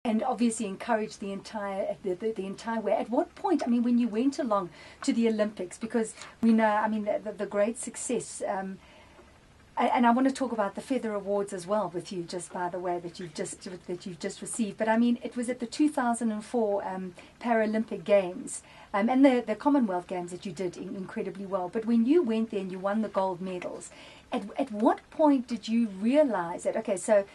and obviously encouraged the entire way. At what point, I mean, when you went along to the Olympics, because we know, I mean, the great success, and I want to talk about the Feather Awards as well with you, just by the way, that you've just received. But I mean, it was at the 2004 Paralympic Games, and the Commonwealth Games that you did incredibly well. But when you went there and you won the gold medals, at what point did you realize that, okay, so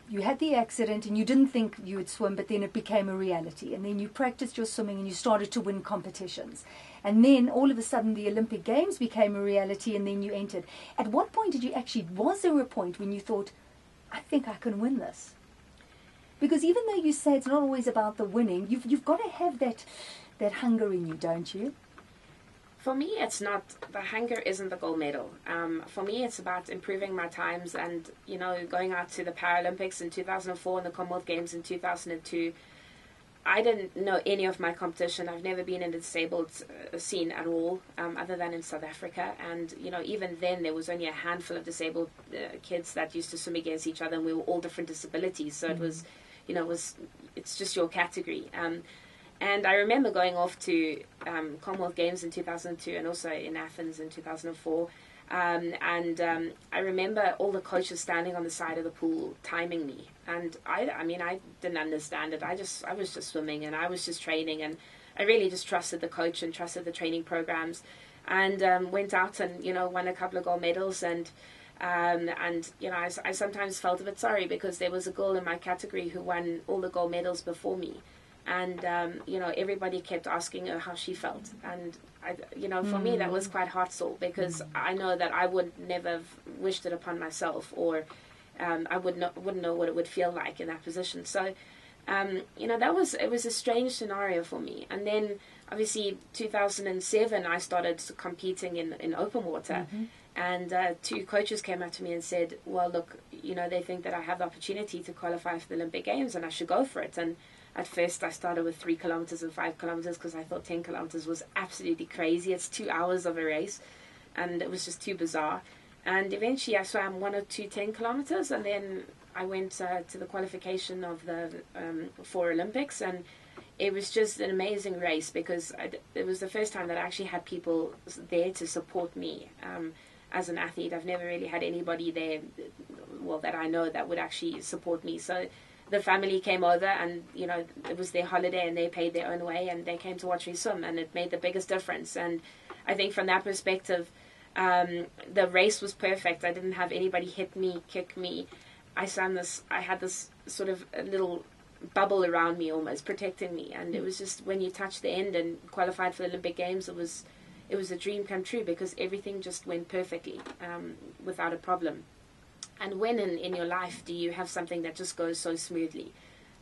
you had the accident and you didn't think you would swim, but then it became a reality, and then you practiced your swimming and you started to win competitions, and then all of a sudden the Olympic Games became a reality, and then you entered. At what point did you actually, was there a point when you thought, I think I can win this? Because even though you say it's not always about the winning, you've got to have that hunger in you, don't you? For me, it's not, the hunger isn't the gold medal. For me, it's about improving my times and, you know, going out to the Paralympics in 2004 and the Commonwealth Games in 2002. I didn't know any of my competition. I've never been in the disabled scene at all, other than in South Africa. And, you know, even then there was only a handful of disabled kids that used to swim against each other, and we were all different disabilities. So it was, you know, it's just your category. And I remember going off to Commonwealth Games in 2002 and also in Athens in 2004. I remember all the coaches standing on the side of the pool timing me. And I mean, I didn't understand it. I was just swimming and I was just training. And I really just trusted the coach and trusted the training programs. And went out and, you know, won a couple of gold medals. And you know, I sometimes felt a bit sorry because there was a girl in my category who won all the gold medals before me. And, you know, everybody kept asking her how she felt. And, you know, for me, that was quite heart-sore because I know that I would never have wished it upon myself, or I wouldn't know what it would feel like in that position. So, you know, it was a strange scenario for me. And then, obviously, 2007, I started competing in open water. And two coaches came up to me and said, well, look, you know, they think that I have the opportunity to qualify for the Olympic Games and I should go for it. And at first, I started with 3 kilometers and 5 kilometers because I thought 10 kilometers was absolutely crazy. It's 2 hours of a race, and it was just too bizarre. And eventually, I swam 1 or 2 10 kilometers, and then I went to the qualification of the 4 Olympics, and it was just an amazing race because it was the first time that I actually had people there to support me as an athlete. I've never really had anybody there, well, that I know that would actually support me. So the family came over and, you know, it was their holiday and they paid their own way and they came to watch me swim, and it made the biggest difference. And I think from that perspective, the race was perfect. I didn't have anybody hit me, kick me. I had this sort of a little bubble around me almost protecting me. And it was just, when you touched the end and qualified for the Olympic Games, it was a dream come true because everything just went perfectly, without a problem. And when in your life do you have something that just goes so smoothly?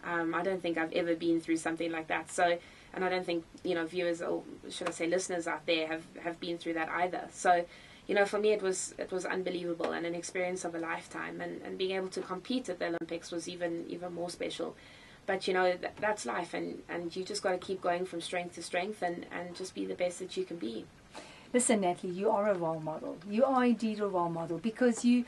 I don't think I've ever been through something like that. So, and I don't think, you know, viewers, or should I say listeners out there have been through that either. So, you know, for me it was unbelievable and an experience of a lifetime. And being able to compete at the Olympics was even more special. But, you know, that's life, and you just got to keep going from strength to strength and just be the best that you can be. Listen, Natalie, you are a role model. You are indeed a role model because you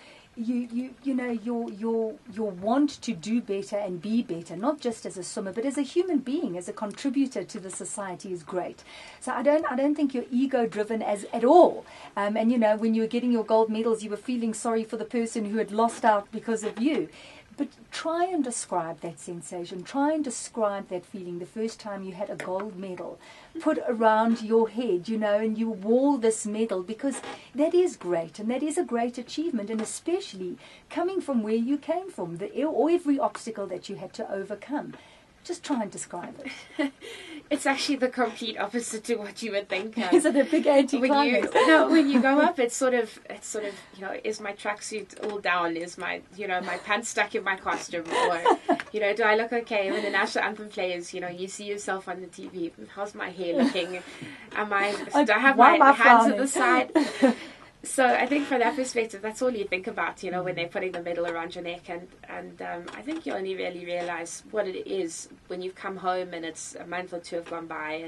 know, your want to do better and be better, not just as a swimmer, but as a human being, as a contributor to the society, is great. So I don't think you're ego-driven at all. And you know, when you were getting your gold medals, you were feeling sorry for the person who had lost out because of you. But try and describe that sensation. Try and describe that feeling the first time you had a gold medal put around your head, you know, and you wore this medal, because that is great and that is a great achievement, and especially coming from where you came from, or every obstacle that you had to overcome. Just try and describe it. It's actually the complete opposite to what you would think. Is it a big anticlimax? When you go up, it's sort of, you know, is my tracksuit all down? Is my pants stuck in my costume? Or, you know, do I look okay? When the national anthem plays, you know, you see yourself on the TV. How's my hair looking? Do I have my hands at the side? So I think from that perspective, that's all you think about, you know, when they're putting the medal around your neck. And I think you only really realize what it is when you've come home and it's a month or two have gone by.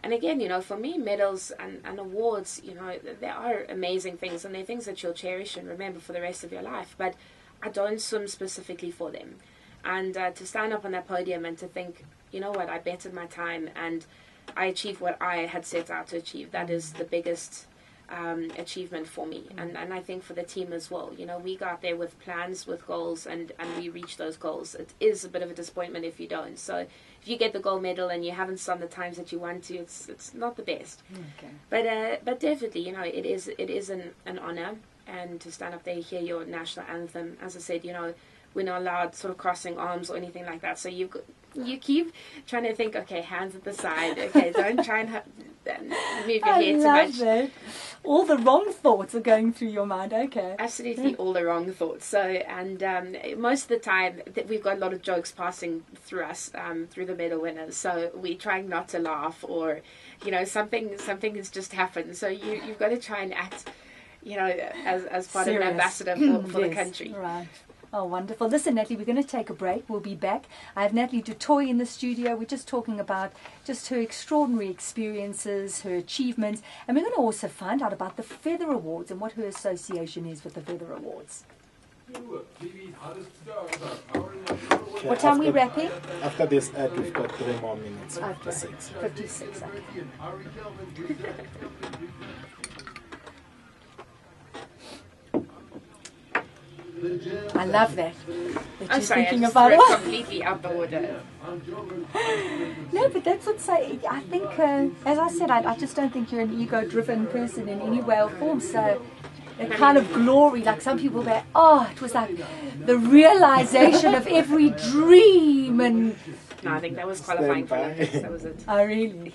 And again, you know, for me, medals and awards, you know, they are amazing things, and they're things that you'll cherish and remember for the rest of your life. But I don't swim specifically for them. And to stand up on that podium and to think, you know what, I bettered my time and I achieved what I had set out to achieve. That is the biggest achievement for me, and I think for the team as well. You know, we got there with plans, with goals, and we reached those goals. It is a bit of a disappointment if you don't. So if you get the gold medal and you haven't done the times that you want to, it's not the best. Okay. But definitely, you know, it is an honor, and to stand up there, hear your national anthem. As I said, you know, we're not allowed sort of crossing arms or anything like that. So you keep trying to think, okay, hands at the side. Okay, don't try and move your head too much. That. All the wrong thoughts are going through your mind. Okay. Absolutely, all the wrong thoughts. So, and most of the time, we've got a lot of jokes passing through us, through the medal winners. So we're trying not to laugh, or, you know, something has just happened. So you've got to try and act, you know, as part of an ambassador for the country. Right. Oh, wonderful. Listen, Natalie, we're going to take a break. We'll be back. I have Natalie du Toit in the studio. We're just talking about just her extraordinary experiences, her achievements, and we're going to also find out about the Feather Awards and what her association is with the Feather Awards. What time are we wrapping? After this ad, we've got 3 more minutes. Okay. 56, okay. I love that. I'm sorry, thinking I about just it. completely out the order. No, but that's what's I think, as I said, I just don't think you're an ego-driven person in any way or form. So, a kind of glory, like some people there, it was like the realization of every dream and. No, I think that was qualifying for Olympics. That was it. Oh, really?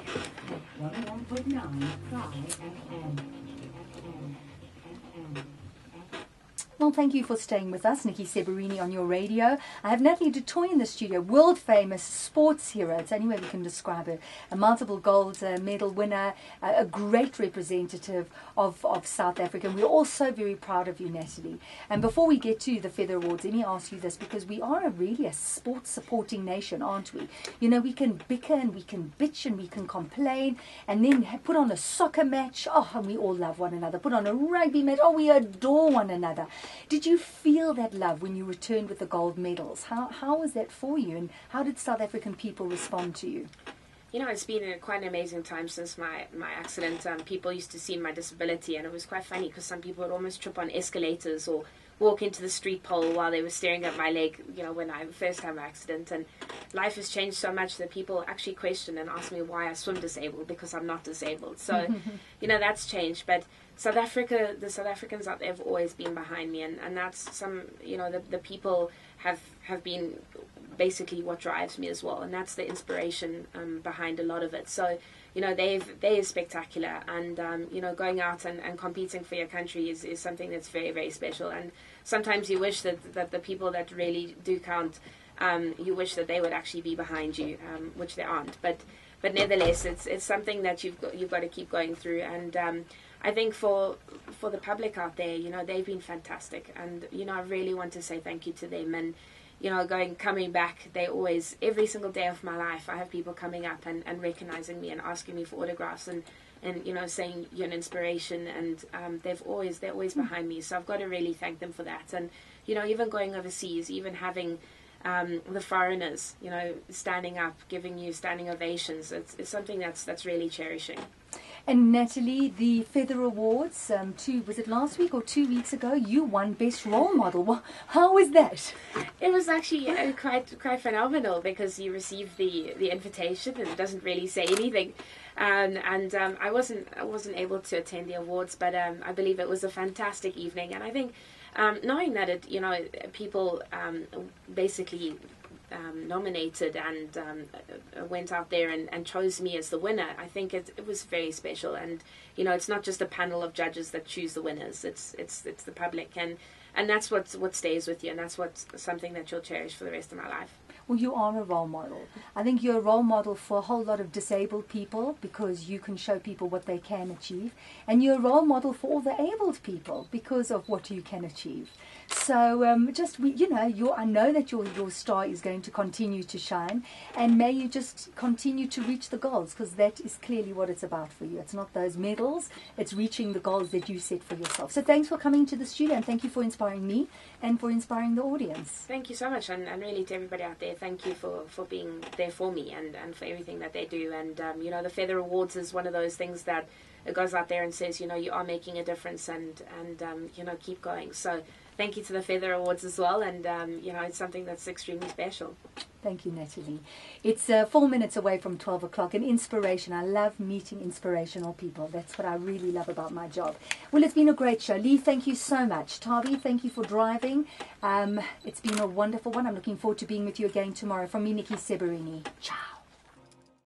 Well, thank you for staying with us, Niki Seberini, on your radio. I have Natalie du Toit in the studio, world-famous sports hero. It's the only way we can describe her. A multiple gold medal winner, a great representative of South Africa. And we're also very proud of you, Natalie. And before we get to the Feather Awards, let me ask you this, because we are really a sports-supporting nation, aren't we? You know, we can bicker and we can bitch and we can complain and then put on a soccer match. And we all love one another. Put on a rugby match. We adore one another. Did you feel that love when you returned with the gold medals? How was that for you, and how did South African people respond to you? You know, it's been quite an amazing time since my accident. People used to see my disability, and it was quite funny because some people would almost trip on escalators or walk into the street pole while they were staring at my leg, you know, when I first had my accident. And life has changed so much that people actually question and ask me why I swim disabled, because I'm not disabled. So, you know, that's changed. But South Africa, the South Africans out there have always been behind me, and that's some, you know, the people have been basically what drives me as well, and that's the inspiration behind a lot of it. So, you know, they're spectacular, and you know, going out and competing for your country is something that's very, very special. And sometimes you wish that the people that really do count, you wish that they would actually be behind you, which they aren't. But nevertheless, it's something that you've got to keep going through. And I think for the public out there, you know, they've been fantastic, and you know, I really want to say thank you to them. And you know, coming back, they always, every single day of my life, I have people coming up and recognizing me and asking me for autographs and you know, saying you're an inspiration, and they're always behind me. So I've got to really thank them for that. And you know, even going overseas, even having the foreigners, you know, standing up, giving you standing ovations, it's something that's really cherishing. And Natalie, the Feather Awards, was it last week or 2 weeks ago? You won Best Role Model. Well, how was that? It was actually quite phenomenal, because you receive the invitation and it doesn't really say anything. And I wasn't able to attend the awards, but I believe it was a fantastic evening. And I think knowing that it, you know, people basically nominated and went out there and chose me as the winner, I think it was very special. And you know, it's not just a panel of judges that choose the winners, it's the public, and that's what stays with you, and that's what's something that you'll cherish for the rest of my life. Well, you are a role model. I think you're a role model for a whole lot of disabled people, because you can show people what they can achieve. And you're a role model for all the abled people because of what you can achieve. So I know that your star is going to continue to shine, and may you just continue to reach the goals, because that is clearly what it's about for you. It's not those medals, it's reaching the goals that you set for yourself. So thanks for coming to the studio, and thank you for inspiring me and for inspiring the audience. Thank you so much, and really to everybody out there, thank you for being there for me and for everything that they do. And the Feather Awards is one of those things that it goes out there and says, you are making a difference, and keep going. So thank you to the Feather Awards as well, and it's something that's extremely special. Thank you, Natalie. It's 4 minutes away from 12 o'clock. An inspiration. I love meeting inspirational people. That's what I really love about my job. Well, it's been a great show. Lee, thank you so much. Tavi, thank you for driving. It's been a wonderful one. I'm looking forward to being with you again tomorrow. From me, Niki Seberini. Ciao.